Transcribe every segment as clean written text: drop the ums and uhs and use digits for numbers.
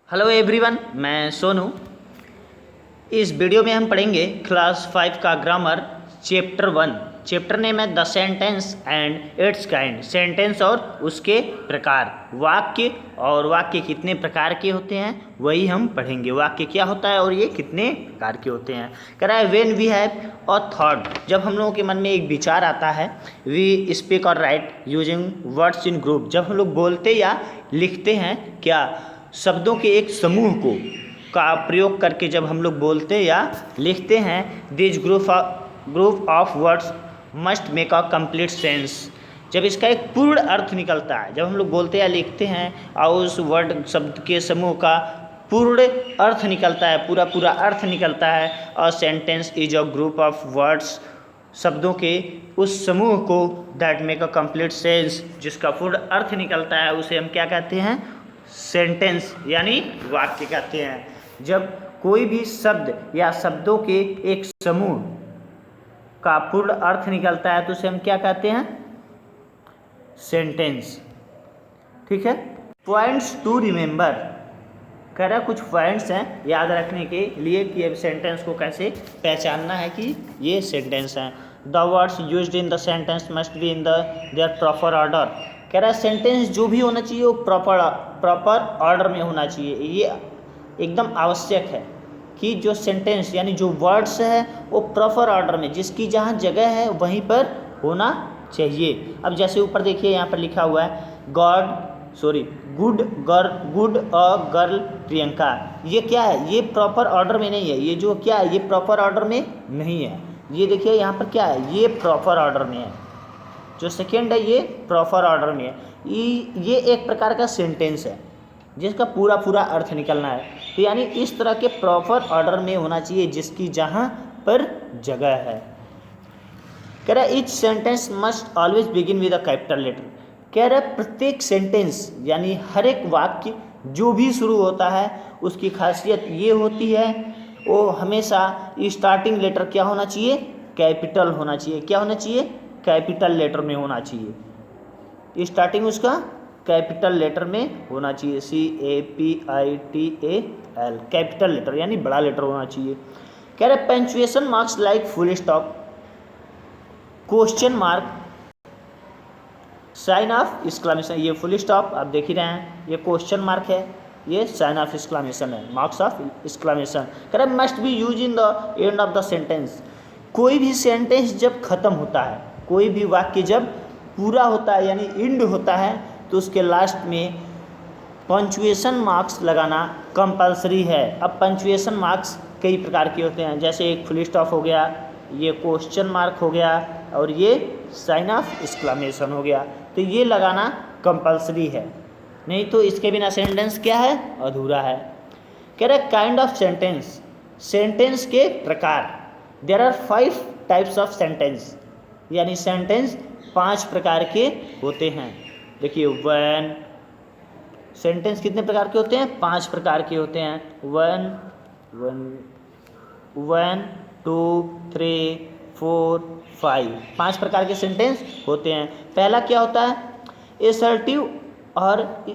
Hello everyone, मैं सोनू। इस video में हम पढ़ेंगे क्लास 5 का ग्रामर चैप्टर 1। चैप्टर नेम है the sentence and it's kind. Sentence और उसके प्रकार। वाक्य और वाक्य कितने प्रकार के होते हैं वही हम पढ़ेंगे। वाक्य क्या होता है और ये कितने प्रकार के होते हैं। कह रहा है when we have a thought, जब हम लोगों के मन में एक विचार आता है। वी स्पीक और right using words in group, जब हम लोग बोलते या लिखते हैं क्या शब्दों के एक समूह का प्रयोग करके जब हम लोग बोलते या लिखते हैं। This group of words must make a complete sense, जब इसका एक पूर्ण अर्थ निकलता है। जब हम लोग बोलते या लिखते हैं और उस वर्ड शब्द के समूह का पूर्ण अर्थ निकलता है, पूरा अर्थ निकलता है। A sentence is a group of words, शब्दों के उस समूह को that make a complete sense, जिसका पूर्ण अर्थ निकलता है, उसे हम क्या कहते हैं? सेंटेंस यानी वाक्य कहते हैं। जब कोई भी शब्द या शब्दों के एक समूह का पूर्ण अर्थ निकलता है तो उसे हम क्या कहते हैं? सेंटेंस। ठीक है। पॉइंट्स टू रिमेंबर, कह रहा कुछ पॉइंट्स हैं याद रखने के लिए कि अब सेंटेंस को कैसे पहचानना है कि ये सेंटेंस हैं। The words used in the sentence must be in their proper order. कह रहा है सेंटेंस जो भी होना चाहिए वो प्रॉपर ऑर्डर में होना चाहिए। ये एकदम आवश्यक है कि जो सेंटेंस यानी जो वर्ड्स है वो प्रॉपर ऑर्डर में, जिसकी जहाँ जगह है वहीं पर होना चाहिए। अब जैसे ऊपर देखिए यहाँ पर लिखा हुआ है गुड अ गर्ल प्रियंका। ये क्या है? ये प्रॉपर ऑर्डर में नहीं है। ये जो क्या है, ये प्रॉपर ऑर्डर में नहीं है। ये देखिए यहाँ पर क्या है, ये प्रॉपर ऑर्डर में है। जो सेकेंड है ये प्रॉपर ऑर्डर में है। ये एक प्रकार का सेंटेंस है जिसका पूरा अर्थ निकलना है। तो यानी इस तरह के प्रॉपर ऑर्डर में होना चाहिए जिसकी जहाँ पर जगह है। कह रहा है each sentence must always begin with a capital letter. कह रहा है प्रत्येक सेंटेंस यानी हर एक वाक्य जो भी शुरू होता है उसकी खासियत ये होती है वो हमेशा स्टार्टिंग लेटर क्या होना चाहिए? कैपिटल होना चाहिए। क्या होना चाहिए? कैपिटल लेटर में होना चाहिए। स्टार्टिंग उसका कैपिटल लेटर में होना चाहिए। CAPITAL, कैपिटल लेटर यानी बड़ा लेटर होना चाहिए। कह रहे punctuation marks like full stop, question mark, sign of exclamation. ये फुल स्टॉप आप देख ही रहे हैं, ये क्वेश्चन मार्क है, ये साइन ऑफ एक्सक्लेमेशन है, मार्क्स ऑफ एक्सक्लेमेशन। कह रहे must be use in the end of the sentence. कोई भी सेंटेंस जब खत्म होता है, कोई भी वाक्य जब पूरा होता है यानी एंड होता है तो उसके लास्ट में पंचुएशन मार्क्स लगाना कंपलसरी है। अब पंचुएशन मार्क्स कई प्रकार के होते हैं, जैसे एक फुल स्टॉप हो गया, ये क्वेश्चन मार्क हो गया और ये साइन ऑफ एक्सक्लेमेशन हो गया। तो ये लगाना कंपलसरी है, नहीं तो इसके बिना सेंटेंस क्या है? अधूरा है। कह रहे काइंड ऑफ सेंटेंस, सेंटेंस के प्रकार। There are 5 types of sentence, यानी सेंटेंस 5 प्रकार के होते हैं। देखिए वन सेंटेंस कितने प्रकार के होते हैं? 5 प्रकार के होते हैं। 1 2 3 4 5, 5 प्रकार के सेंटेंस होते हैं। पहला क्या होता है? एसर्टिव और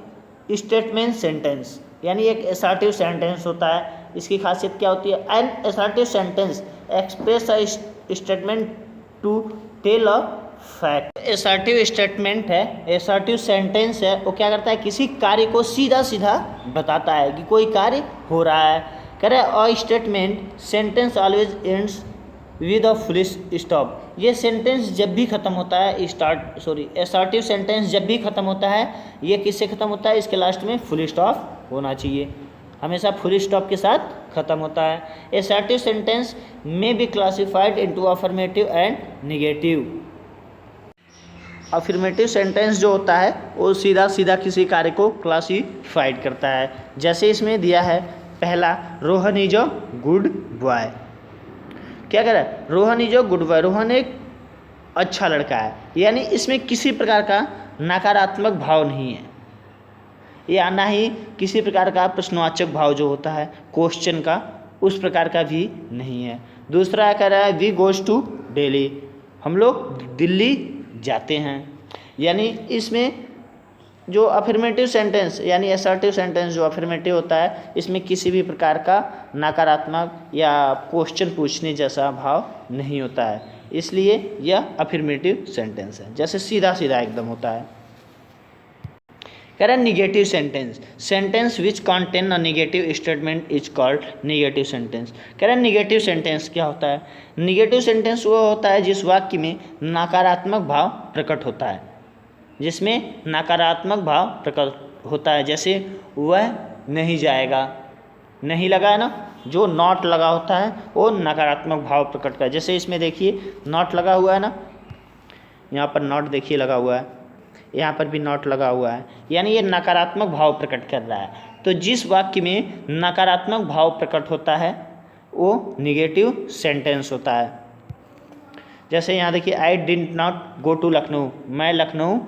स्टेटमेंट सेंटेंस, यानी एक एसर्टिव सेंटेंस होता है। इसकी खासियत क्या होती है? An assertive sentence express a statement to tell a fact. Assertive statement है, एसर्टिव सेंटेंस है, वो क्या करता है? किसी कार्य को सीधा बताता है कि कोई कार्य हो रहा है। कह रहे a statement sentence always ends with a full stop. ये सेंटेंस जब भी खत्म होता है एसर्टिव सेंटेंस जब भी खत्म होता है ये किससे खत्म होता है? इसके लास्ट में फुल स्टॉप होना चाहिए, हमेशा फुल स्टॉप के साथ खत्म होता है। एसर्टिव सेंटेंस में be classified into affirmative and negative. Affirmative sentence जो होता है वो सीधा किसी कार्य को क्लासिफाइड करता है। जैसे इसमें दिया है पहला, Rohan is a good boy. क्या कह रहा है? Rohan is a good boy, Rohan एक अच्छा लड़का है। यानी इसमें किसी प्रकार का नकारात्मक भाव नहीं है या ना ही किसी प्रकार का प्रश्नवाचक भाव जो होता है क्वेश्चन का, उस प्रकार का भी नहीं है। दूसरा कह रहा है वी गोज टू दिल्ली, हम लोग दिल्ली जाते हैं। यानी इसमें जो अफर्मेटिव सेंटेंस यानी असर्टिव सेंटेंस जो अफर्मेटिव होता है, इसमें किसी भी प्रकार का नकारात्मक या क्वेश्चन पूछने जैसा भाव नहीं होता है, इसलिए यह अफर्मेटिव सेंटेंस है। जैसे सीधा सीधा एकदम होता है। कह रहा है negative sentence, sentence which contain a negative statement is called negative sentence. कह रहा है निगेटिव सेंटेंस क्या होता है? निगेटिव सेंटेंस वो होता है जिस वाक्य में नकारात्मक भाव प्रकट होता है, जिसमें नकारात्मक भाव प्रकट होता है। जैसे वह नहीं जाएगा, नहीं लगा है ना, जो नॉट लगा होता है वो नकारात्मक भाव प्रकट कर। जैसे इसमें देखिए नॉट लगा हुआ है ना, यहाँ पर नॉट देखिए लगा हुआ है, यहाँ पर भी नॉट लगा हुआ है, यानी ये नकारात्मक भाव प्रकट कर रहा है। तो जिस वाक्य में नकारात्मक भाव प्रकट होता है वो निगेटिव सेंटेंस होता है। जैसे यहाँ देखिए I did not go to Lucknow, मैं लखनऊ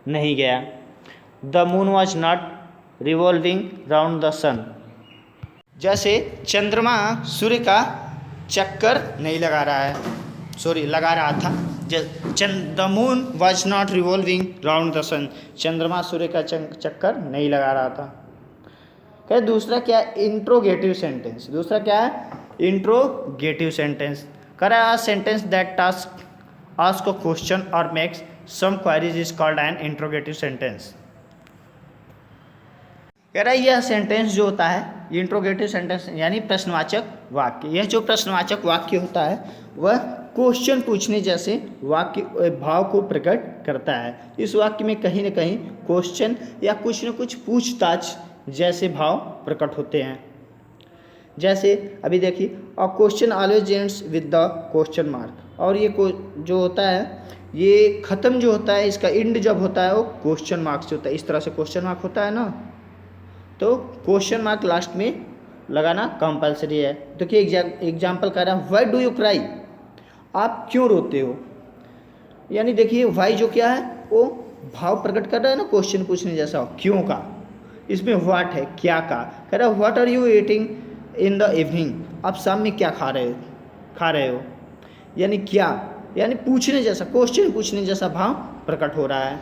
नहीं गया। The moon was not revolving round the sun, जैसे चंद्रमा सूर्य का चक्कर नहीं लगा रहा है, सॉरी लगा रहा था। The moon was not revolving round the sun, चंद्रमा सूर्य का चक्कर नहीं लगा रहा था। क्या दूसरा क्या है? Interrogative sentence. दूसरा क्या है? Interrogative sentence. करा sentence that ask a question और makes some queries is called an interrogative sentence. कह रहा है यह सेंटेंस जो होता है, इंट्रोगेटिव सेंटेंस यानी प्रश्नवाचक वाक्य। यह जो प्रश्नवाचक वाक्य होता है वह क्वेश्चन पूछने जैसे वाक्य भाव को प्रकट करता है। इस वाक्य में कहीं न कहीं क्वेश्चन या कुछ न कुछ पूछताछ जैसे भाव प्रकट होते हैं। जैसे अभी देखिए a question always ends with the question mark, और ये जो होता है ये ख़त्म जो होता है, इसका एंड जब होता है वो क्वेश्चन मार्क से होता है। इस तरह से क्वेश्चन मार्क होता है ना, तो क्वेश्चन मार्क लास्ट में लगाना कंपलसरी है। देखिए एग्जाम्पल कर रहा है व्हाई डू यू क्राई, आप क्यों रोते हो। यानी देखिए व्हाई जो क्या है वो भाव प्रकट कर रहा है ना, क्वेश्चन पूछने जैसा हो, क्यों का। इसमें व्हाट है, क्या का। कह रहा है what are you eating in the evening, आप शाम में क्या खा रहे हो। यानी क्या, यानी पूछने जैसा, क्वेश्चन पूछने जैसा भाव प्रकट हो रहा है।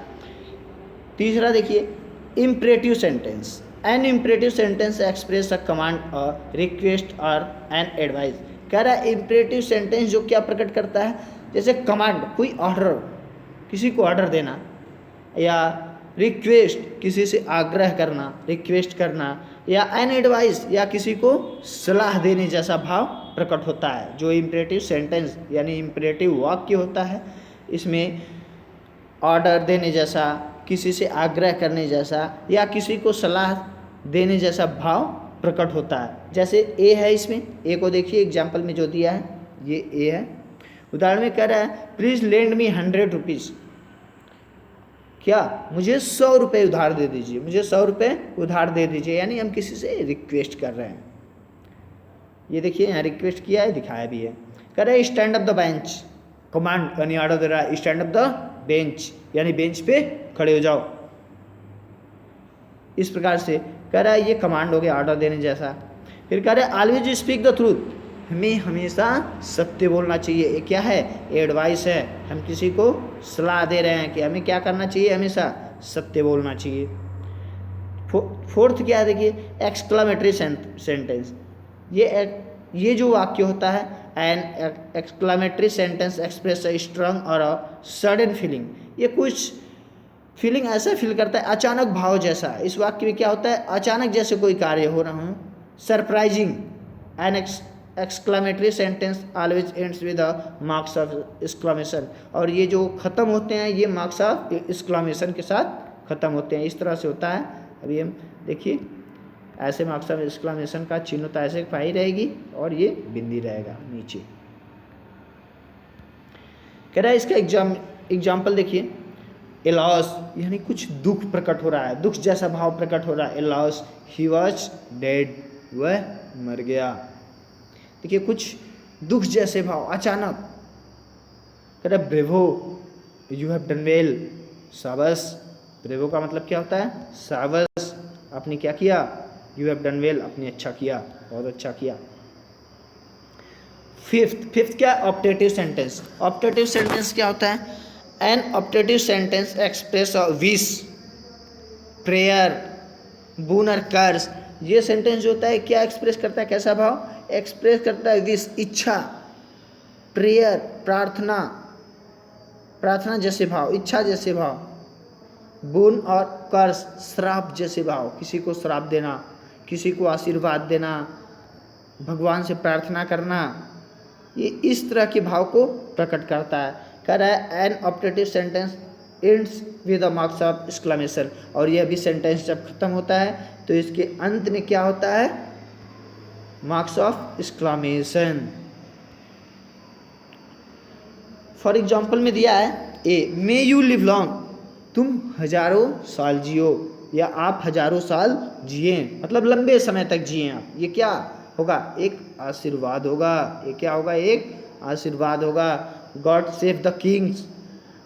तीसरा देखिए imperative sentence. An imperative sentence express a command, a request और एन एडवाइस। कह रहा है इम्परेटिव सेंटेंस जो क्या प्रकट करता है, जैसे कमांड, कोई ऑर्डर, किसी को ऑर्डर देना, या रिक्वेस्ट, किसी से आग्रह करना, रिक्वेस्ट करना, या एन एडवाइस, या किसी को सलाह देने जैसा भाव प्रकट होता है। जो इम्परेटिव सेंटेंस यानी इम्परेटिव वाक्य होता है, इसमें ऑर्डर देने जैसा, किसी से आग्रह करने जैसा, या किसी को सलाह देने जैसा भाव प्रकट होता है। जैसे ए है, इसमें ए को देखिए एग्जाम्पल में जो दिया है ये ए है। उदाहरण में कह रहा है प्लीज़ लेंड मी 100 रुपीज़, क्या मुझे 100 रुपये उधार दे दीजिए, मुझे 100 रुपये उधार दे दीजिए। यानी हम किसी से रिक्वेस्ट कर रहे हैं। ये देखिए यहाँ रिक्वेस्ट किया है, दिखाया भी है। कह रहे stand up the bench, command यानी ऑर्डर दे रहा है, स्टैंड अप द बेंच यानी बेंच पे खड़े हो जाओ। इस प्रकार से कह रहा है ये कमांड हो गया ऑर्डर देने जैसा। फिर कह रहा है ऑलवेज स्पीक द ट्रूथ, हमें हमेशा सत्य बोलना चाहिए। ये क्या है? एडवाइस है, हम किसी को सलाह दे रहे हैं कि हमें क्या करना चाहिए, हमेशा सत्य बोलना चाहिए। फोर्थ क्या है देखिए एक्सक्लामेटरी सेंटेंस। ये जो वाक्य होता है an exclamatory sentence express a strong और अ सडन फीलिंग। ये कुछ फीलिंग ऐसा फील करता है, अचानक भाव जैसा। इस वाक्य में क्या होता है, अचानक जैसे कोई कार्य हो रहा हो, surprising. An exclamatory sentence always ends with a marks of exclamation, और ये जो ख़त्म होते हैं ये मार्क्स ऑफ एक्सक्लामेशन के साथ ख़त्म होते हैं। इस तरह से होता है। अभी हम देखिए ऐसे मार्क्स ऑफ एक्सक्लामेशन का चिन्ह तो ऐसे पाई रहेगी और ये बिंदी रहेगा नीचे। कह रहा है इसका एग्जाम्पल देखिए ए लॉस, यानी कुछ दुख प्रकट हो रहा है, दुख जैसा भाव प्रकट हो रहा है। ए लॉस ही वॉज डेड, वह मर गया। देखिए कुछ दुख जैसे भाव अचानक। कह रहा bravo you have done well, शाबाश। ब्रेवो का मतलब क्या होता है, शाबाश, आपने क्या किया। यू हैव डन वेल, आपने अच्छा किया, बहुत अच्छा किया। फिफ्थ क्या, ऑप्टेटिव सेंटेंस। ऑप्टेटिव सेंटेंस क्या होता है, an optative sentence express a wish prayer, boon or curse. ये सेंटेंस जो होता है क्या एक्सप्रेस करता है, कैसा भाव एक्सप्रेस करता है, विश इच्छा, प्रेयर प्रार्थना, प्रार्थना जैसे भाव, इच्छा जैसे भाव, बुन और कर्स श्राप जैसे भाव, किसी को श्राप देना, किसी को आशीर्वाद देना, भगवान से प्रार्थना करना, ये इस तरह के भाव को प्रकट करता है। कह रहा है an optative sentence ends with the marks of exclamation, और यह भी सेंटेंस जब खत्म होता है तो इसके अंत में क्या होता है, marks of exclamation. For example में दिया है ए, मे यू लिव लॉन्ग, तुम हजारों साल जियो, या आप हजारों साल जिए, मतलब लंबे समय तक जिए आप। ये क्या होगा, एक आशीर्वाद होगा। ये क्या होगा, एक आशीर्वाद होगा। गॉड सेव द किंग्स,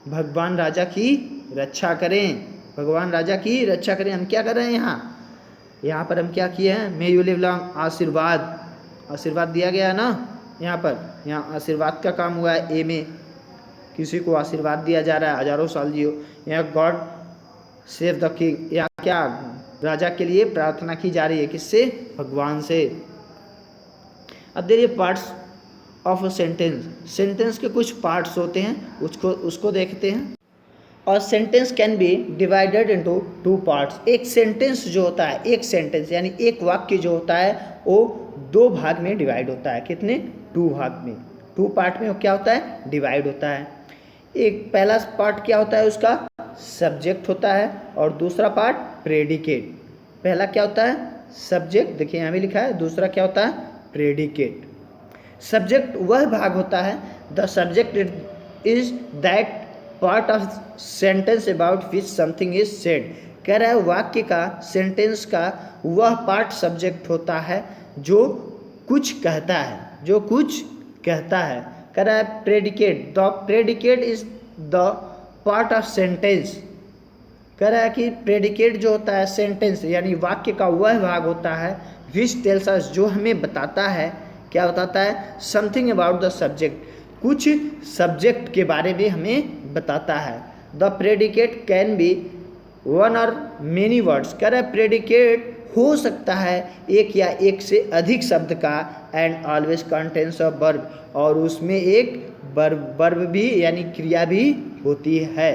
भगवान राजा की रक्षा करें, भगवान राजा की रक्षा करें। हम क्या कर रहे हैं यहाँ पर हम क्या किए हैं, मे यू लिव लॉन्ग, आशीर्वाद, आशीर्वाद दिया गया है ना यहाँ पर, यहाँ आशीर्वाद का काम हुआ है। ए में किसी को आशीर्वाद दिया जा रहा है, हजारों साल जियो। यहाँ गॉड सेव द किंग, यहाँ क्या राजा के लिए प्रार्थना की जा रही है, किससे, भगवान से। अब देखिए parts of a sentence, sentence के कुछ पार्ट्स होते हैं, उसको देखते हैं। और sentence can be divided into two parts. एक सेंटेंस जो होता है, एक सेंटेंस यानी एक वाक्य जो होता है वो दो भाग में डिवाइड होता है। कितने, टू भाग में, टू पार्ट में वो क्या होता है, डिवाइड होता है। एक पहला पार्ट क्या होता है, उसका सब्जेक्ट होता है, और दूसरा पार्ट प्रेडिकेट। पहला क्या होता है, सब्जेक्ट, देखिए यहाँ भी लिखा है। दूसरा क्या होता है, प्रेडिकेट। सब्जेक्ट वह भाग होता है, the subject is that part of sentence about which something is said. कह रहा है वाक्य का, सेंटेंस का वह पार्ट सब्जेक्ट होता है जो कुछ कहता है, जो कुछ कहता है। कह रहा है predicate, the predicate is the part of sentence. कह रहा है कि प्रेडिकेट जो होता है सेंटेंस यानी वाक्य का वह भाग होता है विच टेल्स अस, जो हमें बताता है, क्या बताता है, समथिंग अबाउट द सब्जेक्ट, कुछ सब्जेक्ट के बारे में हमें बताता है। The predicate can be one और मेनी वर्ड्स। कह रहा है प्रेडिकेट हो सकता है एक या एक से अधिक शब्द का, and always contains of verb, और उसमें एक वर्ब भी यानी क्रिया भी होती है।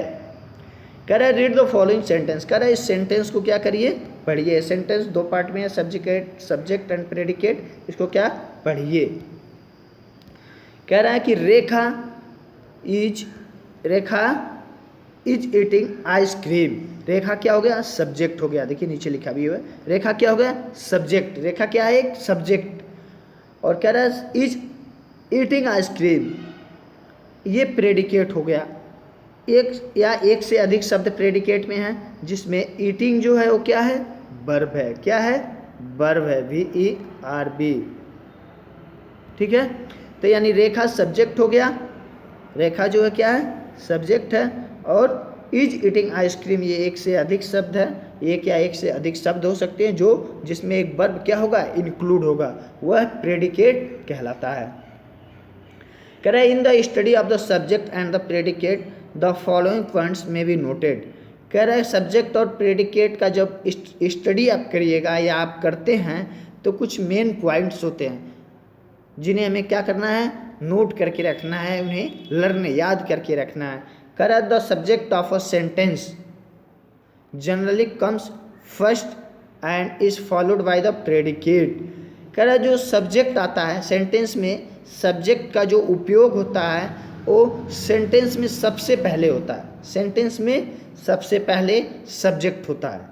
कह रहा है रीड द फॉलोइंग सेंटेंस। कह रहा है इस सेंटेंस को क्या करिए, पढ़िए। सेंटेंस दो पार्ट में है, सब्जेक्ट एंड प्रेडिकेट। इसको क्या, पढ़िए। कह रहा है कि रेखा इज ईटिंग आइसक्रीम। रेखा क्या हो गया, सब्जेक्ट हो गया। देखिए नीचे लिखा भी हुआ है, रेखा क्या हो गया, सब्जेक्ट। रेखा क्या है, एक सब्जेक्ट। और कह रहा है इज ईटिंग आइसक्रीम, ये प्रेडिकेट हो गया। एक या एक से अधिक शब्द प्रेडिकेट में है, जिसमें ईटिंग जो है वो क्या है, वर्ब है। क्या है, वर्ब है, VERB। ठीक है, तो यानी रेखा सब्जेक्ट हो गया, रेखा जो है क्या है, सब्जेक्ट है। और इज ईटिंग आइसक्रीम, ये एक से अधिक शब्द है, एक या एक से अधिक शब्द हो सकते हैं जो जिसमें एक वर्ब क्या होगा, इंक्लूड होगा, वह प्रेडिकेट कहलाता है। कह रहा है in the study of the subject and the predicate the following points में बी नोटेड। कह रहा है सब्जेक्ट और प्रेडिकेट का जब स्टडी आप करिएगा या आप करते हैं तो कुछ मेन पॉइंट्स होते हैं जिन्हें हमें क्या करना है, नोट करके रखना है, उन्हें लर्न याद करके रखना है। कह रहा है the subject of a sentence generally comes first and is followed by the predicate. कह रहा है जो सब्जेक्ट आता है सेंटेंस में, सब्जेक्ट का जो उपयोग होता है वो सेंटेंस में सबसे पहले होता है। सेंटेंस में सबसे पहले सब्जेक्ट होता है।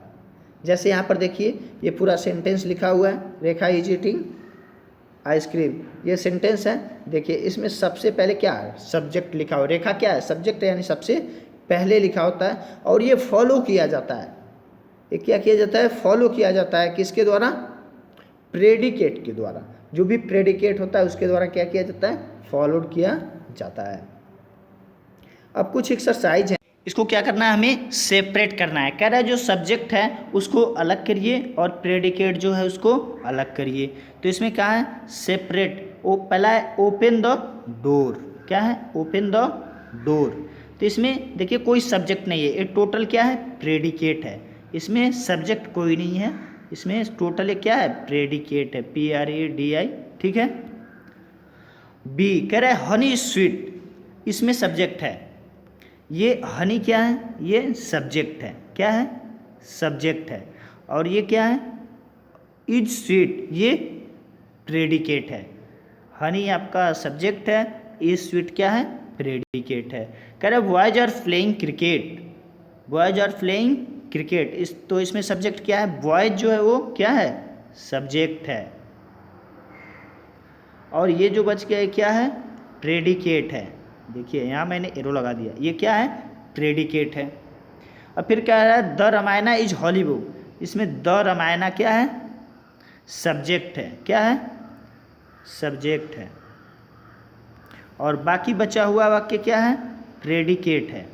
जैसे यहाँ पर देखिए ये पूरा सेंटेंस लिखा हुआ है, रेखा इज ईटिंग आइसक्रीम, ये सेंटेंस है। देखिए इसमें सबसे पहले क्या है, सब्जेक्ट लिखा हुआ। रेखा क्या है, सब्जेक्ट है, यानी सबसे पहले लिखा होता है। और ये फॉलो किया जाता है, ये क्या किया जाता है, फॉलो किया जाता है। किसके द्वारा, प्रेडिकेट के द्वारा। जो भी प्रेडिकेट होता है उसके द्वारा क्या किया जाता है, फॉलोड किया जाता है। अब कुछ एक्सरसाइज है, इसको क्या करना है, हमें सेपरेट करना है। कह रहा है जो सब्जेक्ट है उसको अलग करिए और प्रेडिकेट जो है उसको अलग करिए। तो इसमें क्या है, सेपरेट। पहला है ओपन द डोर। क्या है, ओपन द डोर। तो इसमें देखिए कोई सब्जेक्ट नहीं है, ये टोटल क्या है, प्रेडिकेट है। इसमें सब्जेक्ट कोई नहीं है, इसमें टोटल क्या है, प्रेडिकेट है, PREDI, ठीक है। बी कह रहा है हनी स्वीट, इसमें सब्जेक्ट है, ये हनी क्या है, ये सब्जेक्ट है, क्या है, सब्जेक्ट है। और ये क्या है, इज स्वीट, ये प्रेडिकेट है। हनी आपका सब्जेक्ट है, इज स्वीट क्या है, प्रेडिकेट है। कह रहा है boys are playing cricket, boys are playing cricket, तो इसमें सब्जेक्ट क्या है, बॉयज जो है वो क्या है, सब्जेक्ट है। और ये जो बच गया है क्या है, प्रेडिकेट है। देखिए यहाँ मैंने एरो लगा दिया, ये क्या है, प्रेडिकेट है। अब फिर क्या है, the Ramayana is holy book, इसमें द रामायणा क्या है, सब्जेक्ट है, क्या है, सब्जेक्ट है। और बाकी बचा हुआ वाक्य क्या है, प्रेडिकेट है।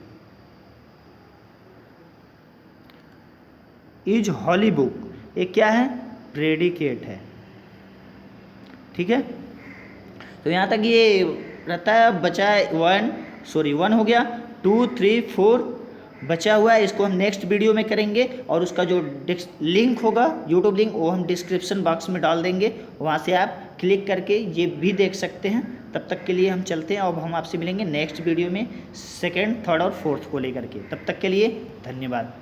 इज हॉली बुक ये क्या है, प्रेडिकेट है, ठीक है। तो यहाँ तक ये रहता है। बचा है 1 हो गया, 2 3 4 बचा हुआ है, इसको हम नेक्स्ट वीडियो में करेंगे। और उसका जो लिंक होगा, यूट्यूब लिंक, वो हम डिस्क्रिप्शन बॉक्स में डाल देंगे, वहाँ से आप क्लिक करके ये भी देख सकते हैं। तब तक के लिए हम चलते हैं, और हम आपसे मिलेंगे नेक्स्ट वीडियो में 2nd, 3rd और 4th को लेकर के। तब तक के लिए धन्यवाद।